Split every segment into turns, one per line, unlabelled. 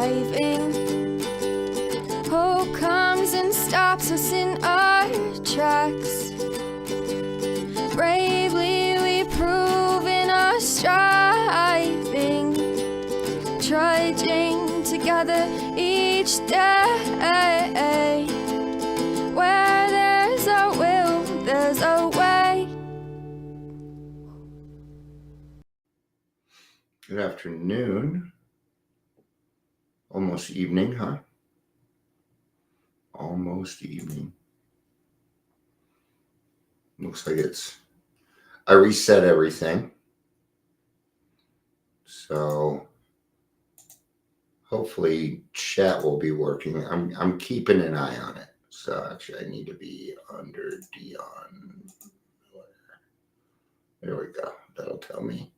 driving. Hope comes and stops us in our tracks. Bravely we prove in our striving, trudging together each day. Where there's a will, there's a way.
Good afternoon. Almost evening, huh? Almost evening. Looks like I reset everything. So hopefully chat will be working. I'm keeping an eye on it. So actually I need to be under Dion. There we go. That'll tell me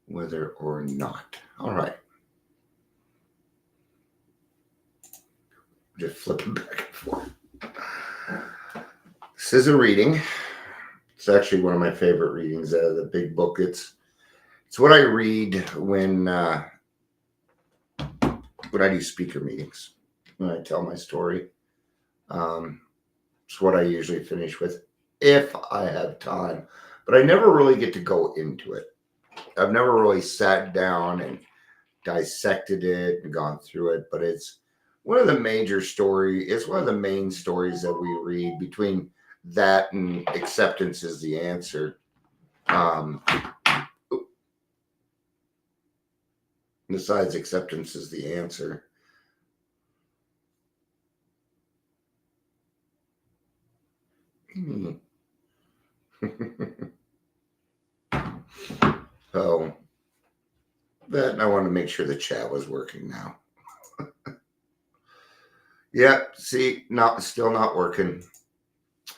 whether or not. All right. Just flipping back and forth. This is a reading. It's actually one of my favorite readings out of the big book. It's what I read when I do speaker meetings, when I tell my story. It's what I usually finish with if I have time. But I never really get to go into it. I've never really sat down and dissected it and gone through it, but it's one of the major stories. It's one of the main stories that we read. Between that and acceptance is the answer. Besides acceptance is the answer. So that, and I want to make sure the chat was working now. Yeah, see, still not working.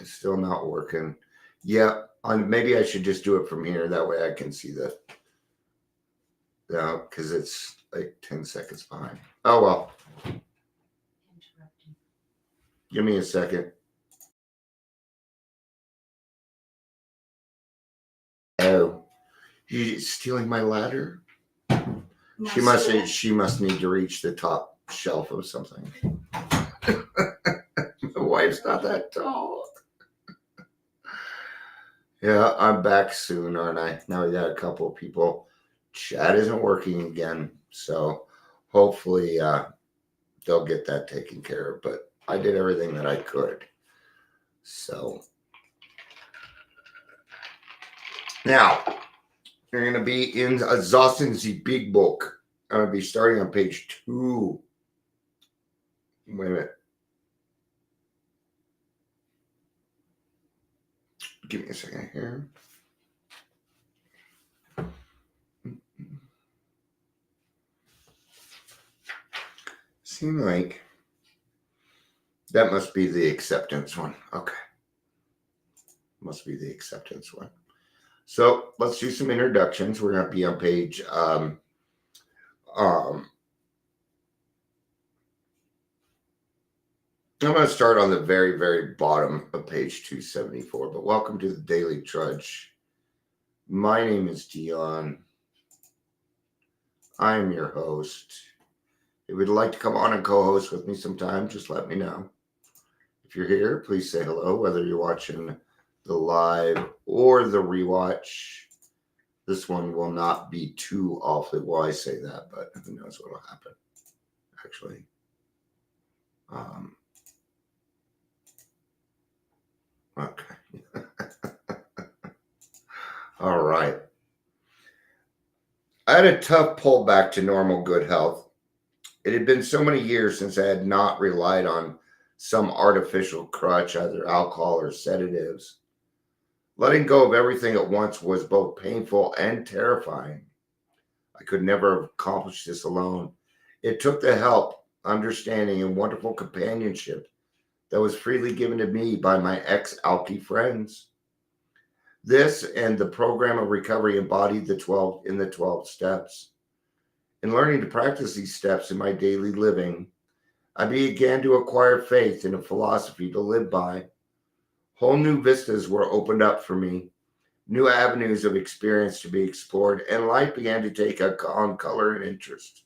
It's still not working. Yeah, maybe I should just do it from here. That way I can see because it's like 10 seconds behind. Oh, well. Give me a second. Oh, you stealing my ladder? She must need to reach the top shelf of something. My wife's not that tall. Yeah, I'm back soon, aren't I? Now we got a couple of people. Chat isn't working again, so hopefully they'll get that taken care of. But I did everything that I could. So now you're going to be in Zossen's big book. I'm going to be starting on page 2. Wait a minute. Give me a second here. Seem like that must be the acceptance one. Okay. Must be the acceptance one. So let's do some introductions. We're going to be on page I'm going to start on the very, very bottom of page 274, but welcome to the Daily Trudge. My name is Dion. I am your host. If you'd like to come on and co-host with me sometime, just let me know. If you're here, please say hello, whether you're watching the live or the rewatch. This one will not be too awfully, well, I say that, but who knows what will happen, actually. Okay. All right. I had a tough pull back to normal good health. It had been so many years since I had not relied on some artificial crutch, either alcohol or sedatives. Letting go of everything at once was both painful and terrifying. I could never have accomplished this alone. It took the help, understanding, and wonderful companionship that was freely given to me by my ex-alky friends. This and the program of recovery embodied the 12 steps. In learning to practice these steps in my daily living, I began to acquire faith in a philosophy to live by. Whole new vistas were opened up for me, new avenues of experience to be explored, and life began to take on color and interest.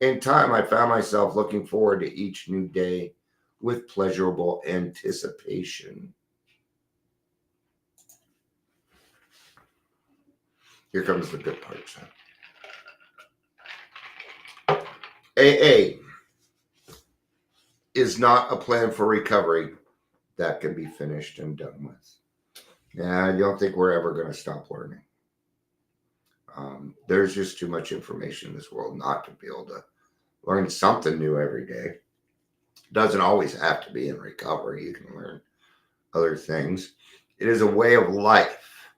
In time, I found myself looking forward to each new day with pleasurable anticipation. Here comes the good part, son. AA is not a plan for recovery that can be finished and done with. Yeah, I don't think we're ever going to stop learning. There's just too much information in this world not to be able to learn something new every day. Doesn't always have to be in recovery. You can learn other things. It is a way of life.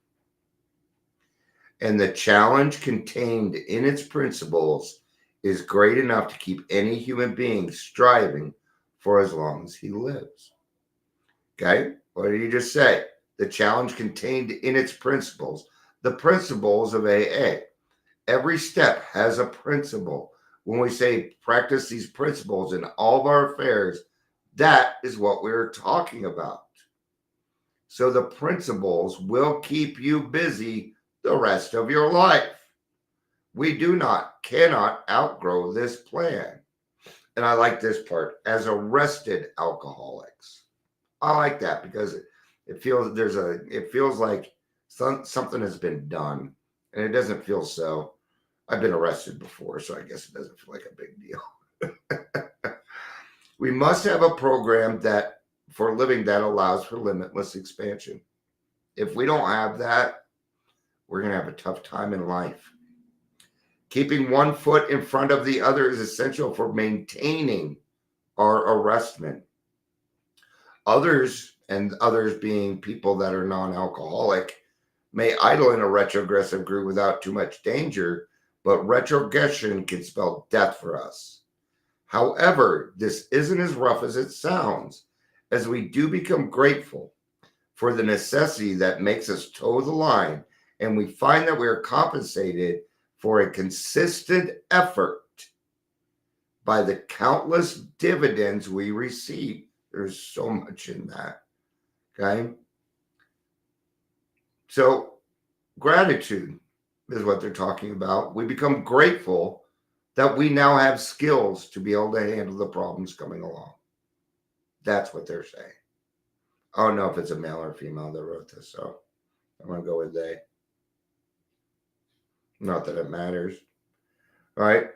And the challenge contained in its principles is great enough to keep any human being striving for as long as he lives. Okay? What did you just say? The challenge contained in its principles, the principles of AA. Every step has a principle. When we say practice these principles in all of our affairs, that is what we're talking about. So the principles will keep you busy the rest of your life. We cannot outgrow this plan. And I like this part, as arrested alcoholics. I like that because it feels like something has been done, and it doesn't feel so. I've been arrested before, so I guess it doesn't feel like a big deal. We must have a program for living that allows for limitless expansion. If we don't have that, we're going to have a tough time in life. Keeping one foot in front of the other is essential for maintaining our arrestment. Others being people that are non-alcoholic, may idle in a retrogressive groove without too much danger, but retrogression can spell death for us. However, this isn't as rough as it sounds, as we do become grateful for the necessity that makes us toe the line, and we find that we are compensated for a consistent effort by the countless dividends we receive. There's so much in that. Okay? So, gratitude is what they're talking about. We become grateful that we now have skills to be able to handle the problems coming along. That's what they're saying. I don't know if it's a male or female that wrote this, so I'm going to go with they. Not that it matters. All right?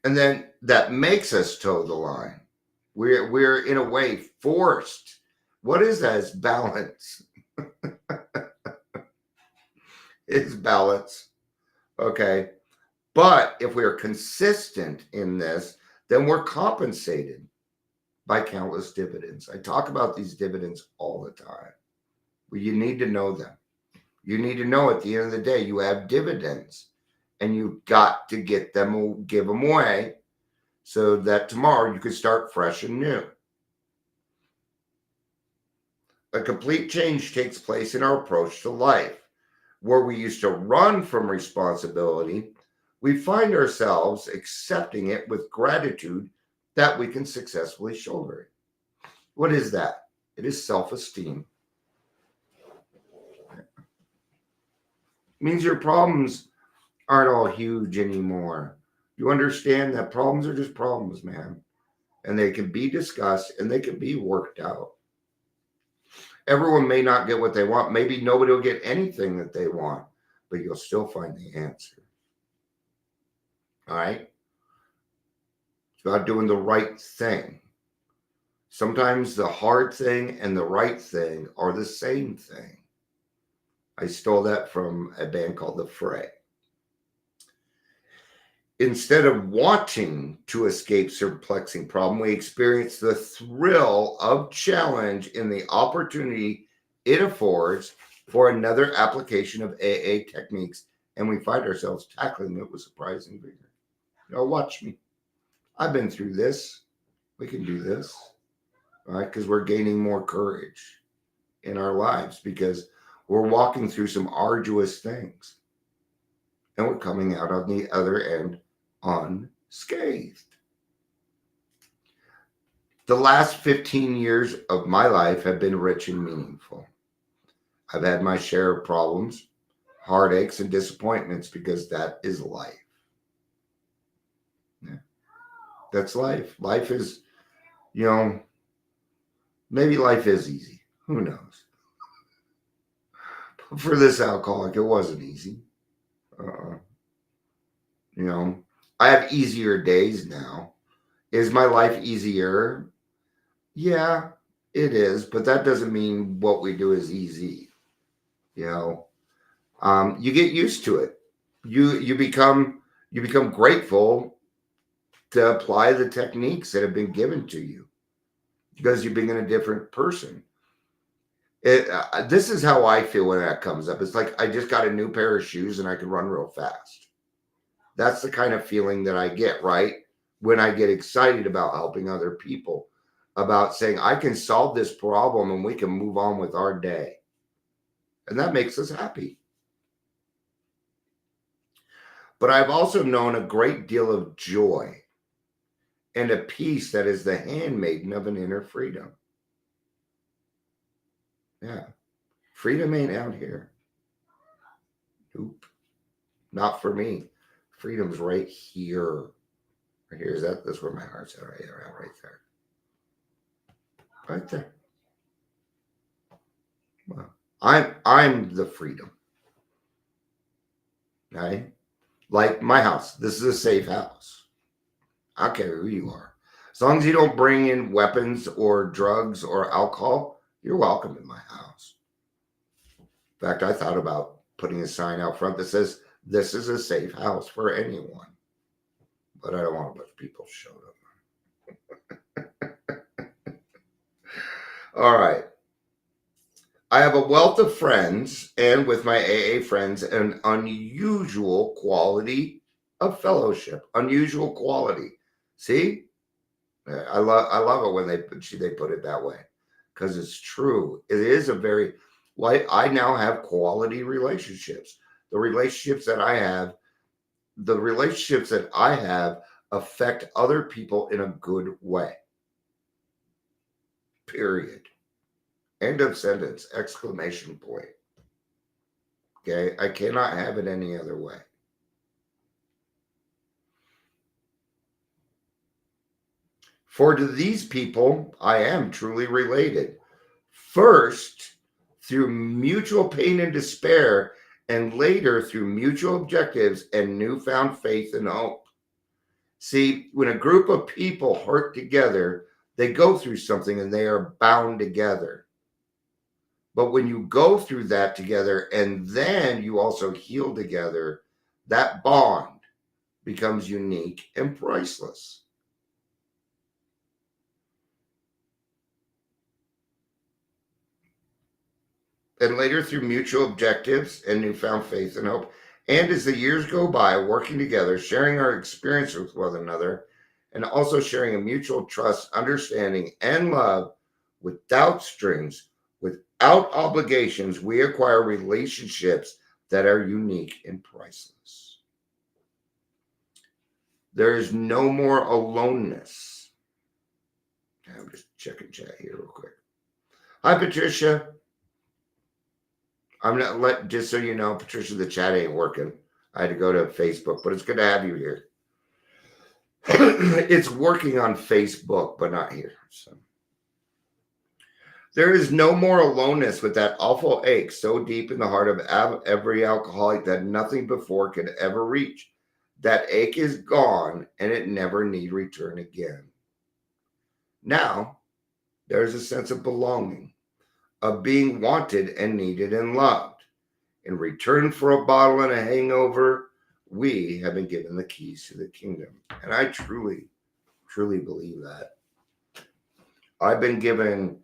And then that makes us toe the line. We're in a way forced. What is that? It's balance. It's balance. Okay. But if we're consistent in this, then we're compensated by countless dividends. I talk about these dividends all the time. Well, you need to know them. You need to know at the end of the day, you have dividends, and you've got to give them away so that tomorrow you can start fresh and new. A complete change takes place in our approach to life. Where we used to run from responsibility, we find ourselves accepting it with gratitude that we can successfully shoulder it. What is that? It is self-esteem. It means your problems aren't all huge anymore. You understand that problems are just problems, man. And they can be discussed and they can be worked out. Everyone may not get what they want. Maybe nobody will get anything that they want, but you'll still find the answer. All right? It's about doing the right thing. Sometimes the hard thing and the right thing are the same thing. I stole that from a band called The Fray. Instead of wanting to escape perplexing problem, we experience the thrill of challenge in the opportunity it affords for another application of AA techniques, and we find ourselves tackling it with surprising vigor. Now watch me. I've been through this. We can do this, all right? Because we're gaining more courage in our lives because we're walking through some arduous things, and we're coming out on the other end unscathed. The last 15 years of my life have been rich and meaningful. I've had my share of problems, heartaches and disappointments, because that is life. Yeah. That's life. Life is, maybe life is easy. Who knows? But for this alcoholic, it wasn't easy. Uh, I have easier days now. Is my life easier? Yeah, it is, but that doesn't mean what we do is easy. You get used to it. You become grateful to apply the techniques that have been given to you, because you're being a different person. This is how I feel when that comes up. It's like I just got a new pair of shoes and I can run real fast. That's the kind of feeling that I get, right? When I get excited about helping other people, about saying I can solve this problem and we can move on with our day. And that makes us happy. But I've also known a great deal of joy and a peace that is the handmaiden of an inner freedom. Yeah. Freedom ain't out here. Nope. Not for me. Freedom's right here. Right here. That's where my heart's at, right there. Right there. Well, I'm the freedom. Right? Like my house. This is a safe house. I don't care who you are. As long as you don't bring in weapons or drugs or alcohol, you're welcome in my house. In fact, I thought about putting a sign out front that says, "This is a safe house for anyone." But I don't want a bunch of people showing up. All right. I have a wealth of friends, and with my AA friends, an unusual quality of fellowship. Unusual quality. See? I love it when they put it that way, because it's true. It is a very, like, I now have quality relationships. The relationships that I have affect other people in a good way. Period. End of sentence. Exclamation point. Okay, I cannot have it any other way. For to these people, I am truly related. First, through mutual pain and despair, and later through mutual objectives and newfound faith and hope. See, when a group of people hurt together, they go through something and they are bound together. But when you go through that together and then you also heal together, that bond becomes unique and priceless. And later through mutual objectives and newfound faith and hope. And as the years go by, working together, sharing our experience with one another, and also sharing a mutual trust, understanding, and love without strings, without obligations, we acquire relationships that are unique and priceless. There is no more aloneness. I'm just checking chat here real quick. Hi, Patricia. I'm not just so you know, Patricia, the chat ain't working. I had to go to Facebook, but it's good to have you here. It's working on Facebook, but not here. So there is no more aloneness with that awful ache so deep in the heart of every alcoholic that nothing before could ever reach. That ache is gone and it never need return again. Now, there's a sense of belonging, of being wanted and needed and loved. In return for a bottle and a hangover, we have been given the keys to the kingdom. And I truly, truly believe that. I've been given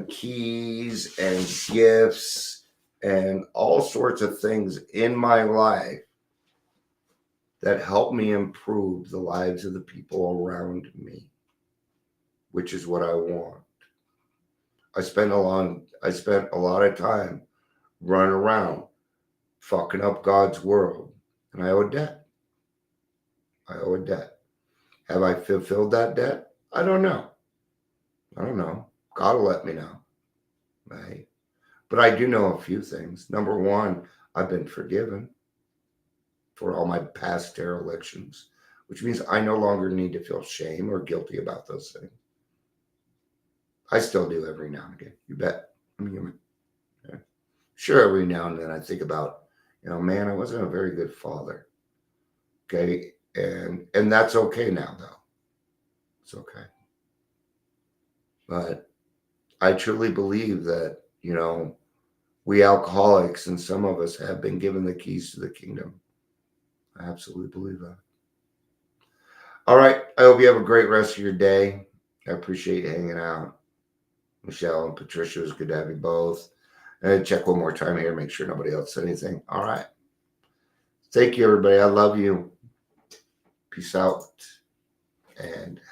keys and gifts and all sorts of things in my life that help me improve the lives of the people around me, which is what I want. I spent a lot of time running around fucking up God's world, and I owe a debt. Have I fulfilled that debt? I don't know. God will let me know. Right? But I do know a few things. Number one, I've been forgiven for all my past derelictions, which means I no longer need to feel shame or guilty about those things. I still do every now and again. You bet. I'm human. Yeah. Sure, every now and then I think about, man, I wasn't a very good father. Okay. And that's okay now though. It's okay. But I truly believe that, we alcoholics and some of us have been given the keys to the kingdom. I absolutely believe that. All right. I hope you have a great rest of your day. I appreciate you hanging out. Michelle and Patricia, it was good to have you both. Check one more time here, make sure nobody else said anything. All right. Thank you, everybody. I love you. Peace out. And